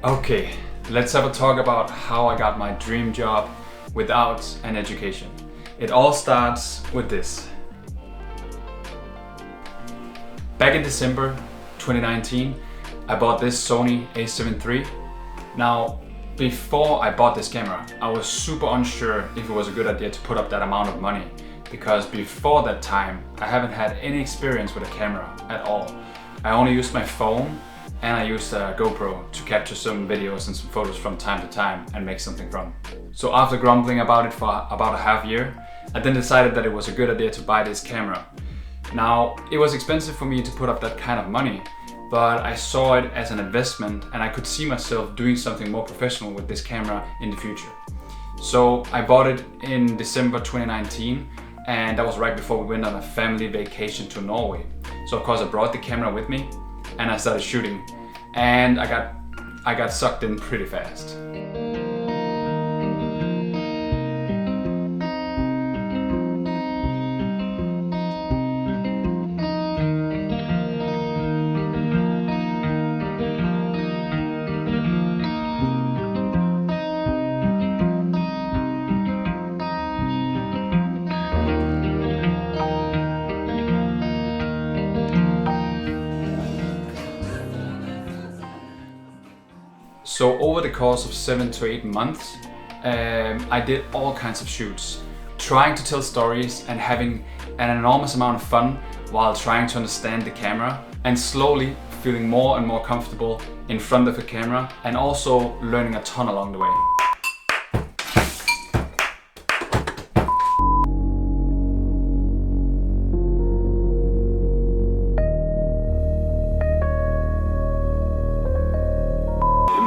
Okay, let's have a talk about how I got my dream job without an education. It all starts with this. Back in December 2019, I bought this Sony a7 III. Now, before I bought this camera, I was super unsure if it was a good idea to put up that amount of money, because before that time, I haven't had any experience with a camera at all. I only used my phone and I used a GoPro to capture some videos and some photos from time to time and make something from. So after grumbling about it for about a half year, I then decided that it was a good idea to buy this camera. Now, it was expensive for me to put up that kind of money, but I saw it as an investment and I could see myself doing something more professional with this camera in the future. So I bought it in December 2019, and that was right before we went on a family vacation to Norway. So of course I brought the camera with me and I started shooting, and I got sucked in pretty fast. So over the course of 7 to 8 months, I did all kinds of shoots, trying to tell stories and having an enormous amount of fun while trying to understand the camera, and slowly feeling more and more comfortable in front of the camera, and also learning a ton along the way.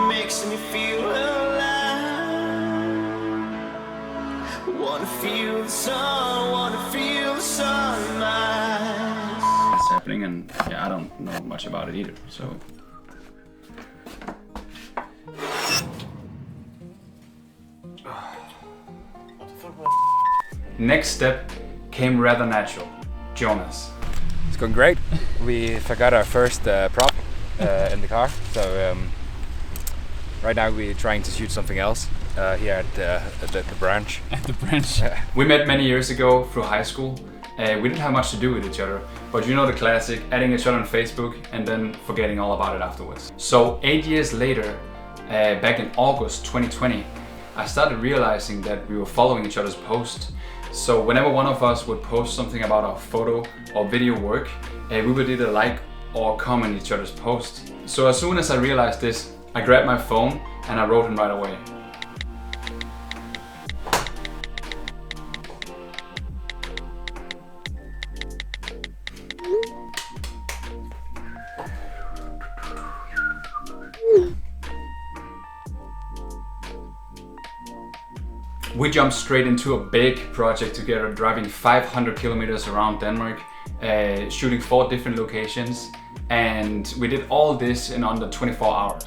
Makes me feel alive. Wanna feel the sun, wanna feel the sunrise. It's happening, and yeah, I don't know much about it either, so. Next step came rather natural. Jonas. It's going great. We forgot our first prop in the car, so right now we're trying to shoot something else here at the branch. At the branch. We met many years ago through high school. We didn't have much to do with each other, but you know the classic, adding each other on Facebook and then forgetting all about it afterwards. So 8 years later, back in August 2020, I started realizing that we were following each other's posts. So whenever one of us would post something about our photo or video work, we would either like or comment each other's posts. So as soon as I realized this, I grabbed my phone and I wrote him right away. We jumped straight into a big project together, driving 500 kilometers around Denmark, shooting 4 different locations, and we did all this in under 24 hours.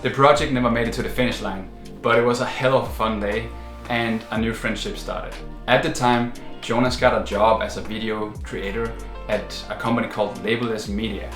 The project never made it to the finish line, but it was a hell of a fun day and a new friendship started. At the time, Jonas got a job as a video creator at a company called Labelless Media.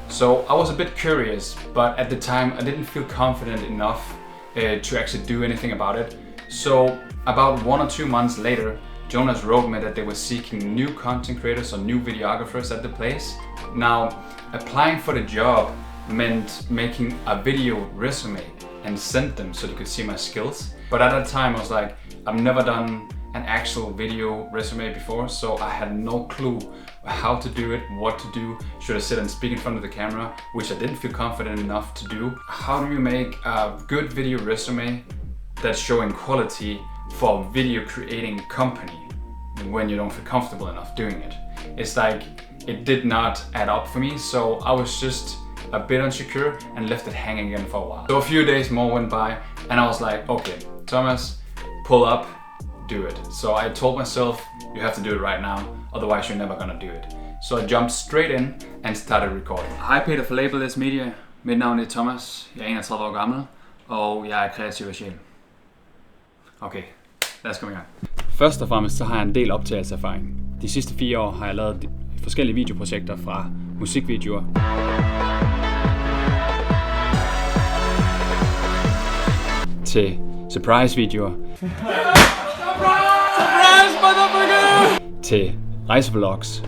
So I was a bit curious, but at the time I didn't feel confident enough to actually do anything about it. So about 1 or 2 months later, Jonas wrote me that they were seeking new content creators or new videographers at the place. Now, applying for the job meant making a video resume and send them so they could see my skills. But at that time I was like, I've never done an actual video resume before, so I had no clue how to do it, what to do. Should I sit and speak in front of the camera, which I didn't feel confident enough to do. How do you make a good video resume that's showing quality for a video creating company when you don't feel comfortable enough doing it? It's like, it did not add up for me, so I was just a bit insecure and left it hanging again for a while. So a few days more went by and I was like, okay, Thomas, pull up, do it. So I told myself, you have to do it right now, otherwise you're never gonna do it. So I jumped straight in and started recording. Hej Peter fra Labelless Media. Mit navn er Thomas. Jeg er 31 år gammel, og jeg er kreativ af sjæl. Okay, lad os komme i gang. Først og fremmest så har jeg en del optagelseserfaring. De sidste 4 år har jeg lavet forskellige videoprojekter fra musikvideoer til surprise-videoer til rejsevlogs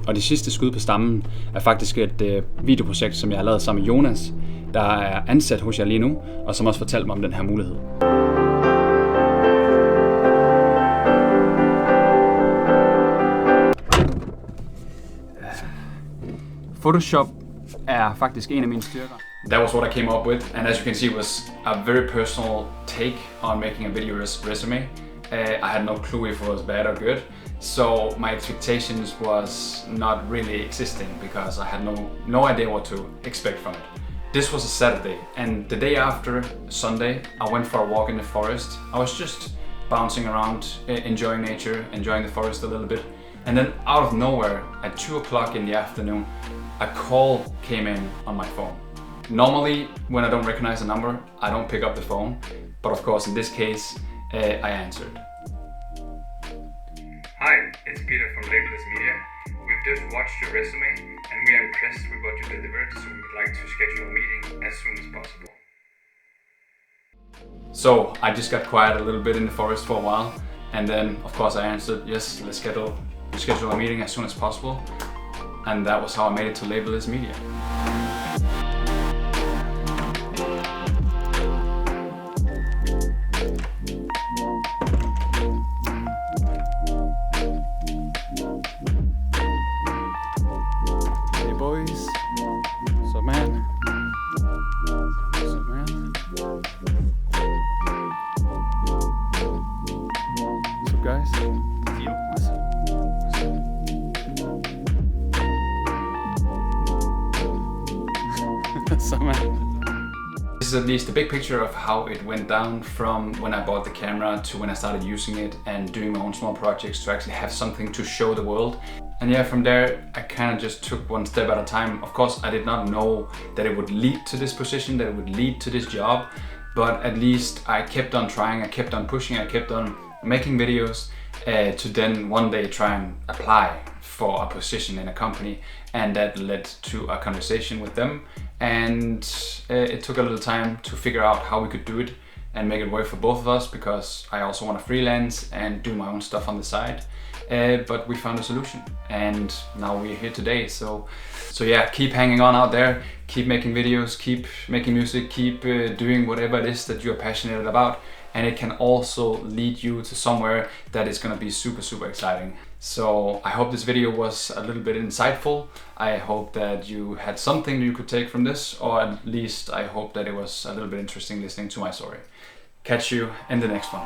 og det sidste skud på stammen er faktisk et videoprojekt, som jeg har lavet sammen med Jonas, der er ansat hos jer lige nu, og som også fortalte mig om den her mulighed. Photoshop er faktisk en af mine styrker. That was what I came up with, and as you can see, it was a very personal take on making a video resume. I had no clue if it was bad or good, so my expectations was not really existing because I had no idea what to expect from it. This was a Saturday, and the day after, Sunday, I went for a walk in the forest. I was just bouncing around, enjoying nature, enjoying the forest a little bit, and then out of nowhere, at 2 o'clock in the afternoon, a call came in on my phone. Normally, when I don't recognize a number, I don't pick up the phone, but of course in this case, I answered. Hi, it's Peter from Labelless Media. We've just watched your resume and we are impressed with what you delivered, so we would like to schedule a meeting as soon as possible. So I just got quiet a little bit in the forest for a while, and then of course I answered, yes, let's schedule a meeting as soon as possible. And that was how I made it to Labelless Media. Hey boys, what's up man? What's up man? What's up guys? What's up? So, this is at least a big picture of how it went down from when I bought the camera to when I started using it and doing my own small projects to actually have something to show the world. And yeah, from there I kind of just took one step at a time. Of course, I did not know that it would lead to this position, that it would lead to this job, but at least I kept on trying, I kept on pushing, I kept on making videos to then one day try and apply for a position in a company, and that led to a conversation with them, and it took a little time to figure out how we could do it and make it work for both of us, because I also want to freelance and do my own stuff on the side, but we found a solution and now we're here today. So yeah, keep hanging on out there, keep making videos, keep making music, keep doing whatever it is that you're passionate about, and it can also lead you to somewhere that is going to be super exciting. So I hope this video was a little bit insightful. I hope that you had something you could take from this, or at least I hope that it was a little bit interesting listening to my story. Catch you in the next one.